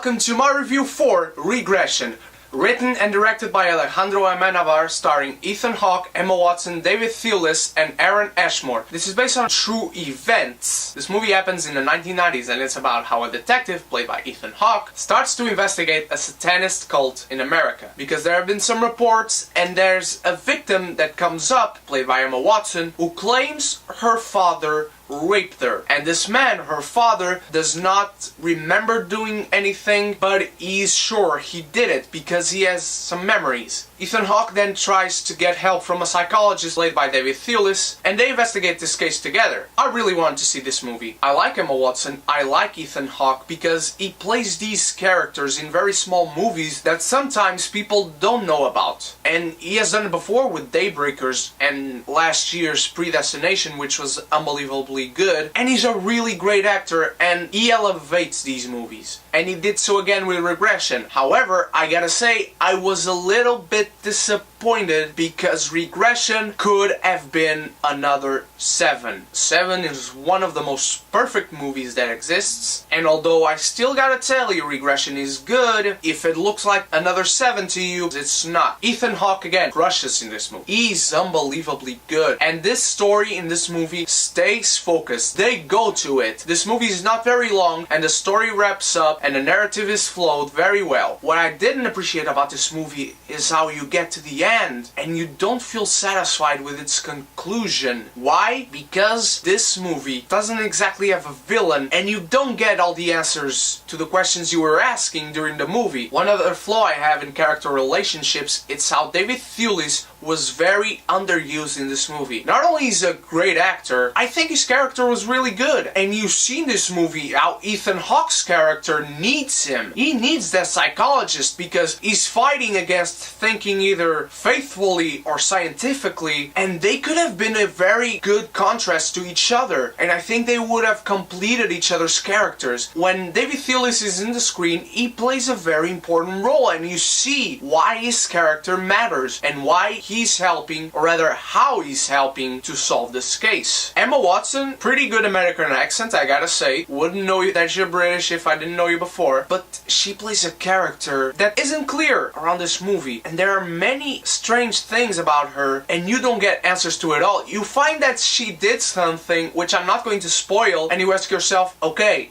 welcome to my review for Regression, written and directed by Alejandro Amenabar, starring Ethan Hawke, Emma Watson, David Thewlis, and Aaron Ashmore. This is based on true events. This movie happens in the 1990s, and it's about how a detective, played by Ethan Hawke, starts to investigate a satanist cult in America. Because there have been some reports, and there's a victim that comes up, played by Emma Watson, who claims her father raped her. And this man, her father, does not remember doing anything, but he's sure he did it because he has some memories. Ethan Hawke then tries to get help from a psychologist played by David Thewlis, and they investigate this case together. I really wanted to see this movie. I like Emma Watson, I like Ethan Hawke because he plays these characters in very small movies that sometimes people don't know about. And he has done it before with Daybreakers and last year's Predestination, which was unbelievably good. And he's a really great actor, and he elevates these movies. And he did so again with Regression. However, I gotta say, I was a little bit disappointed because Regression could have been another 7. 7 is one of the most perfect movies that exists, and although I still gotta tell you Regression is good, if it looks like another 7 to you, it's not. Ethan Hawke again crushes in this movie. He's unbelievably good, and this story in this movie stays focused. They go to it. This movie is not very long, and the story wraps up, and the narrative is flowed very well. What I didn't appreciate about this movie is how you get to the end and you don't feel satisfied with its conclusion. Why? Because this movie doesn't exactly have a villain and you don't get all the answers to the questions you were asking during the movie. One other flaw I have in character relationships, it's how David Thewlis was very underused in this movie. Not only is he a great actor, I think his character was really good. And you see in this movie how Ethan Hawke's character needs him. He needs that psychologist because he's fighting against thinking either faithfully or scientifically, and they could have been a very good contrast to each other, and I think they would have completed each other's characters. When David Thewlis is in the screen, he plays a very important role, and you see why his character matters and why he's helping, or rather how he's helping to solve this case. Emma Watson, pretty good American accent, I gotta say. Wouldn't know that you're British if I didn't know you before, but she plays a character that isn't clear around this movie, and there are many strange things about her and you don't get answers to it all. You find that she did something which I'm not going to spoil, and you ask yourself, okay,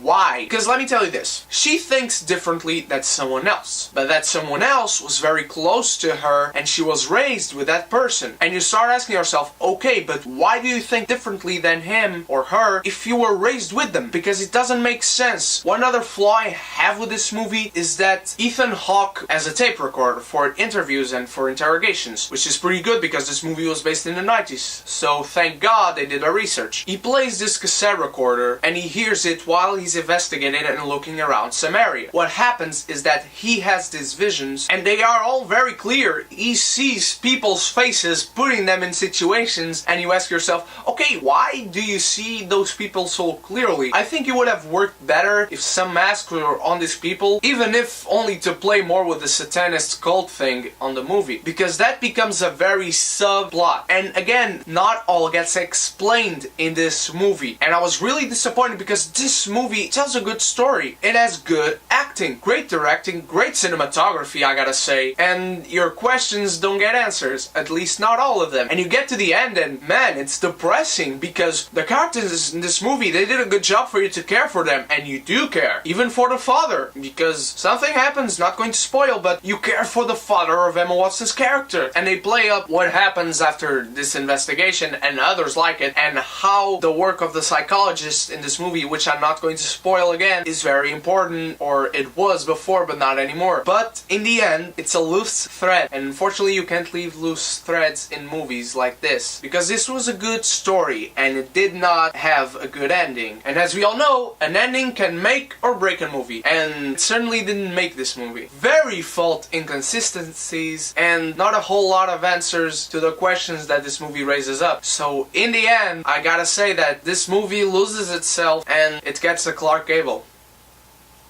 why? Because let me tell you this, she thinks differently than someone else, but that someone else was very close to her and she was raised with that person. And you start asking yourself, okay, but why do you think differently than him or her if you were raised with them? Because it doesn't make sense. One other flaw I have with this movie is that Ethan Hawke has a tape recorder for interviews and for interrogations, which is pretty good because this movie was based in the 90s, so thank God they did their research. He plays this cassette recorder and he hears it while he's investigating and looking around some area. What happens is that he has these visions, and they are all very clear. He sees people's faces, putting them in situations, and you ask yourself, okay, why do you see those people so clearly? I think it would have worked better if some masks were on these people, even if only to play more with the satanist cult thing on the movie, because that becomes a very subplot. And again, not all gets explained in this movie, and I was really disappointed because this movie tells a good story. It has good acting, great directing, great cinematography, I gotta say, and your questions don't get answers, at least not all of them. And you get to the end and man, it's depressing because the characters in this movie, they did a good job for you to care for them, and you do care, even for the father, because something happens, not going to spoil, but you care for the father of Emma Watson's character, and they play up what happens after this investigation and others like it, and how the work of the psychologist in this movie, which I'm not going to spoil again, is very important, or it was before but not anymore. But in the end, it's a loose thread, and unfortunately you can't leave loose threads in movies like this, because this was a good story and it did not have a good ending. And as we all know, an ending can make or break a movie, and it certainly didn't make this movie. Very fault inconsistencies and not a whole lot of answers to the questions that this movie raises up. So in the end, I gotta say that this movie loses itself and it gets a Clark Gable.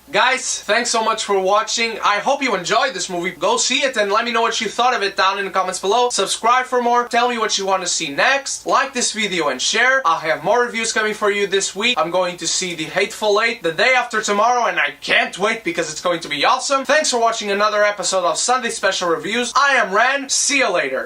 Guys, thanks so much for watching. I hope you enjoyed this movie. Go see it and let me know what you thought of it down in the comments below. Subscribe for more. Tell me what you want to see next. Like this video and share. I'll have more reviews coming for you this week. I'm going to see The Hateful Eight the day after tomorrow, and I can't wait because it's going to be awesome. Thanks for watching another episode of Sunday Special Reviews. I am Ran. See you later.